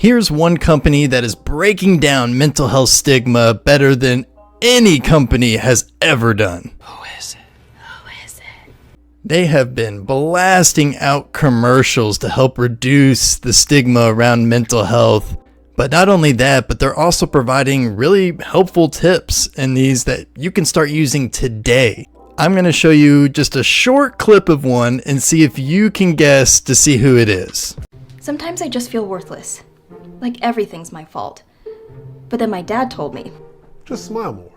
Here's one company that is breaking down mental health stigma better than any company has ever done. Who is it? They have been blasting out commercials to help reduce the stigma around mental health. But not only that, but they're also providing really helpful tips in these that you can start using today. I'm going to show you just a short clip of one and see if you can guess to see who it is. Sometimes I just feel worthless. Like everything's my fault. But then my dad told me, just smile more.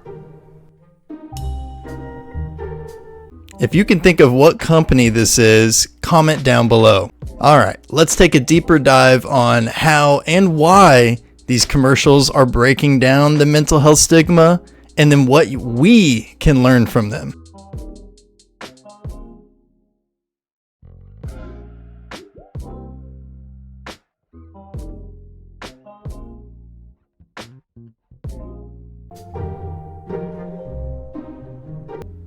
If you can think of what company this is, comment down below. Alright, let's take a deeper dive on how and why these commercials are breaking down the mental health stigma, and then what we can learn from them.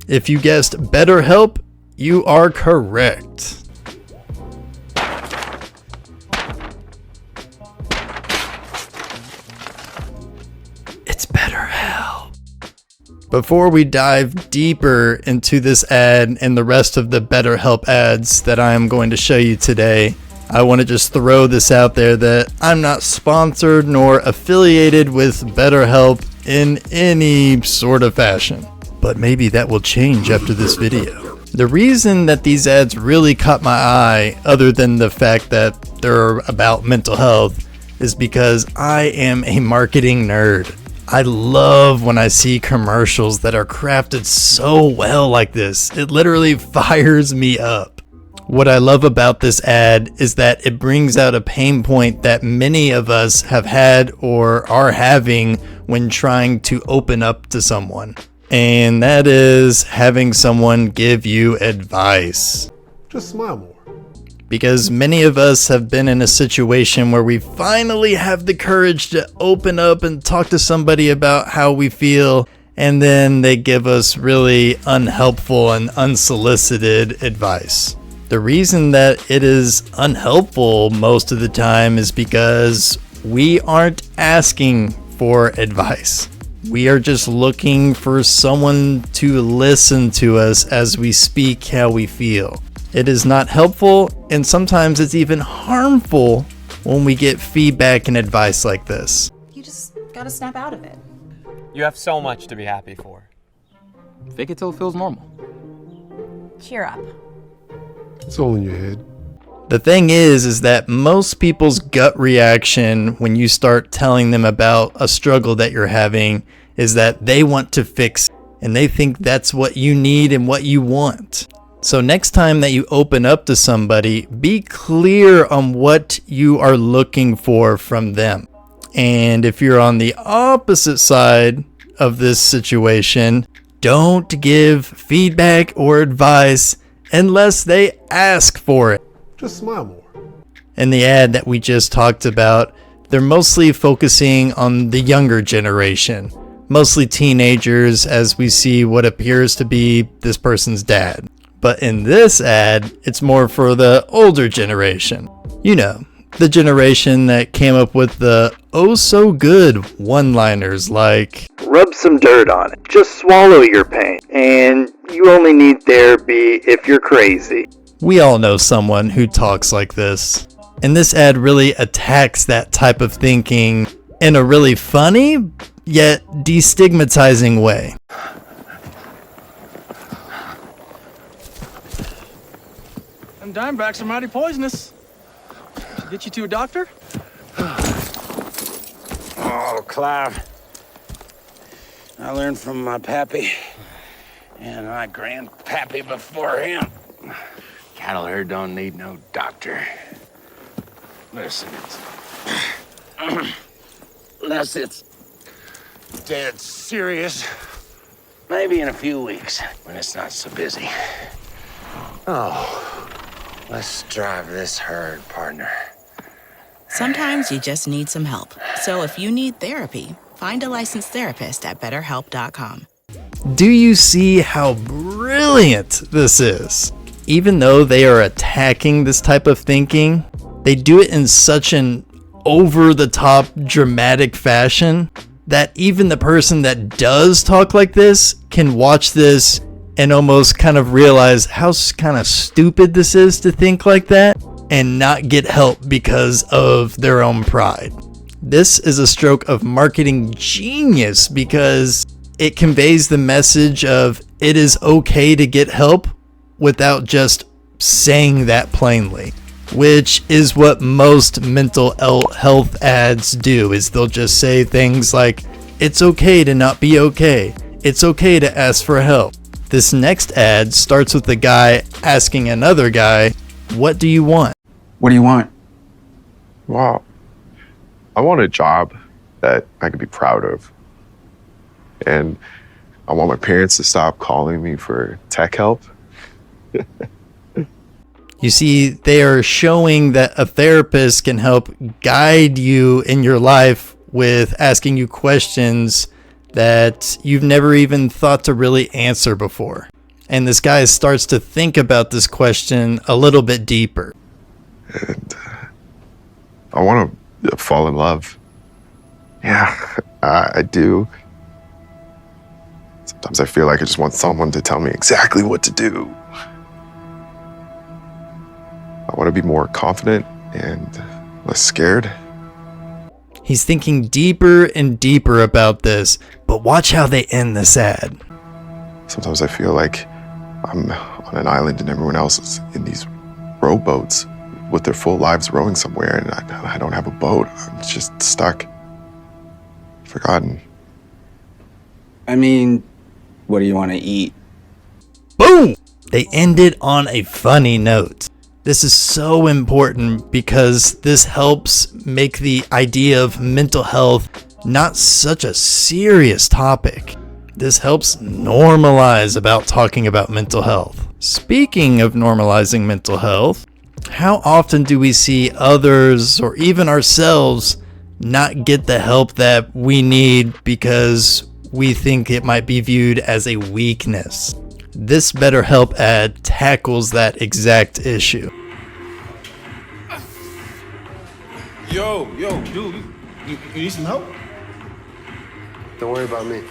If you guessed BetterHelp, you are correct. It's BetterHelp. Before we dive deeper into this ad and the rest of the BetterHelp ads that I am going to show you today, I want to just throw this out there that I'm not sponsored nor affiliated with BetterHelp in any sort of fashion. But maybe that will change after this video. The reason that these ads really caught my eye, other than the fact that they're about mental health, is because I am a marketing nerd. I love when I see commercials that are crafted so well like this. It literally fires me up. What I love about this ad is that it brings out a pain point that many of us have had or are having when trying to open up to someone. And that is having someone give you advice. Just smile more. Because many of us have been in a situation where we finally have the courage to open up and talk to somebody about how we feel, and then they give us really unhelpful and unsolicited advice. The reason that it is unhelpful most of the time is because we aren't asking for advice. We are just looking for someone to listen to us as we speak how we feel. It is not helpful, and sometimes it's even harmful when we get feedback and advice like this. You just gotta snap out of it. You have so much to be happy for. Fake it till it feels normal. Cheer up. It's all in your head. The thing is that most people's gut reaction when you start telling them about a struggle that you're having is that they want to fix it, and they think that's what you need and what you want. So next time that you open up to somebody, be clear on what you are looking for from them. And if you're on the opposite side of this situation, don't give feedback or advice unless they ask for it. Just smile more. In the ad that we just talked about, they're mostly focusing on the younger generation, mostly teenagers, as we see what appears to be this person's dad. But in this ad, it's more for the older generation. You know, the generation that came up with the oh so good one-liners like, rub some dirt on it, just swallow your pain, and you only need therapy if you're crazy. We all know someone who talks like this. And this ad really attacks that type of thinking in a really funny, yet destigmatizing way. Them dimebacks are mighty poisonous. Should get you to a doctor? Oh, Clive. I learned from my pappy and my grandpappy before him. Cattle herd don't need no doctor. Listen, unless it's dead serious. Maybe in a few weeks when it's not so busy. Oh, let's drive this herd, partner. Sometimes you just need some help. So if you need therapy, find a licensed therapist at BetterHelp.com. Do you see how brilliant this is? Even though they are attacking this type of thinking, they do it in such an over the top dramatic fashion that even the person that does talk like this can watch this and almost kind of realize how kind of stupid this is to think like that and not get help because of their own pride. This is a stroke of marketing genius because it conveys the message of it is okay to get help without just saying that plainly, which is what most mental health ads do. Is they'll just say things like, it's okay to not be okay. It's okay to ask for help. This next ad starts with the guy asking another guy, what do you want? What do you want? Well, I want a job that I can be proud of. And I want my parents to stop calling me for tech help. You see, they are showing that a therapist can help guide you in your life with asking you questions that you've never even thought to really answer before. And this guy starts to think about this question a little bit deeper. And I want to fall in love. Yeah, I do. Sometimes I feel like I just want someone to tell me exactly what to do. I want to be more confident and less scared. He's thinking deeper and deeper about this, but watch how they end this ad. Sometimes I feel like I'm on an island and everyone else is in these rowboats with their full lives rowing somewhere, and I don't have a boat. I'm just stuck, forgotten. I mean, what do you want to eat? Boom! They ended on a funny note. This is so important because this helps make the idea of mental health not such a serious topic. This helps normalize about talking about mental health. Speaking of normalizing mental health, how often do we see others or even ourselves not get the help that we need because we think it might be viewed as a weakness? This BetterHelp ad tackles that exact issue. Yo, dude, you need some help? Don't worry about me.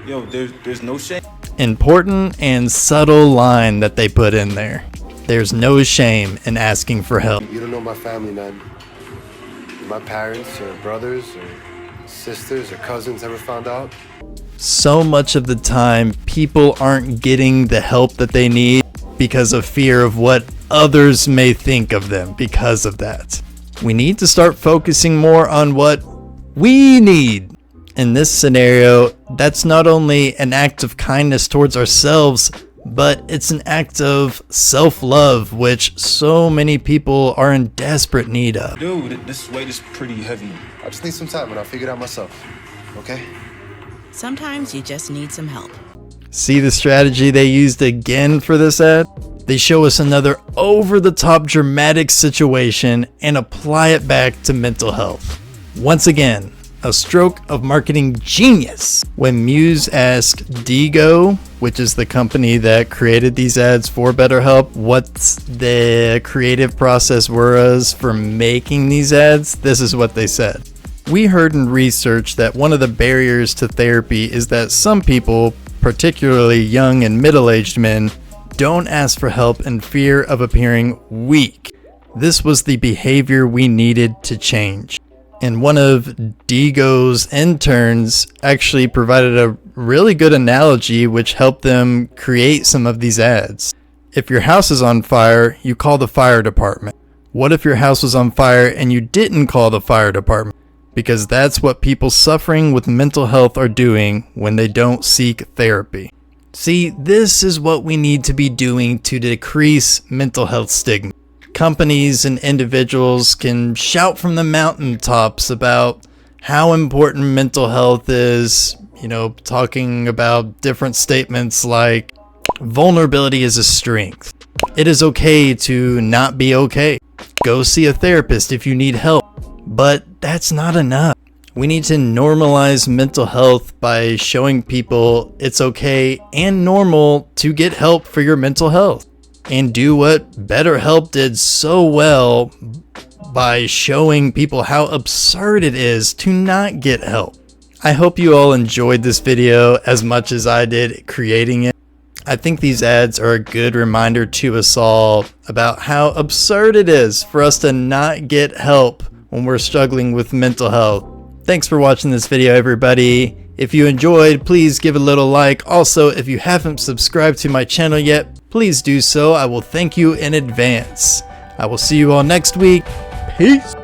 Yo, there's no shame. Important and subtle line that they put in there. There's no shame in asking for help. You don't know my family, man. My parents or brothers or sisters or cousins ever found out? So much of the time, people aren't getting the help that they need because of fear of what others may think of them because of that. We need to start focusing more on what we need. In this scenario, that's not only an act of kindness towards ourselves, but it's an act of self-love, which so many people are in desperate need of. Dude, this weight is pretty heavy. I just need some time and I'll figure it out myself. Okay? Sometimes you just need some help. See the strategy they used again for this ad? They show us another over-the-top dramatic situation and apply it back to mental health. Once again, a stroke of marketing genius. When Muse asked Digo, which is the company that created these ads for BetterHelp, what the creative process was for making these ads, this is what they said. We heard in research that one of the barriers to therapy is that some people, particularly young and middle-aged men, don't ask for help in fear of appearing weak. This was the behavior we needed to change. And one of Digo's interns actually provided a really good analogy which helped them create some of these ads. If your house is on fire, you call the fire department. What if your house was on fire and you didn't call the fire department? Because that's what people suffering with mental health are doing when they don't seek therapy. See, this is what we need to be doing to decrease mental health stigma. Companies and individuals can shout from the mountaintops about how important mental health is, talking about different statements like vulnerability is a strength. It is okay to not be okay. Go see a therapist if you need help. But that's not enough. We need to normalize mental health by showing people it's okay and normal to get help for your mental health. And do what BetterHelp did so well by showing people how absurd it is to not get help. I hope you all enjoyed this video as much as I did creating it. I think these ads are a good reminder to us all about how absurd it is for us to not get help when we're struggling with mental health. Thanks for watching this video, everybody. If you enjoyed, please give a little like. Also, if you haven't subscribed to my channel yet, please do so. I will thank you in advance. I will see you all next week. Peace.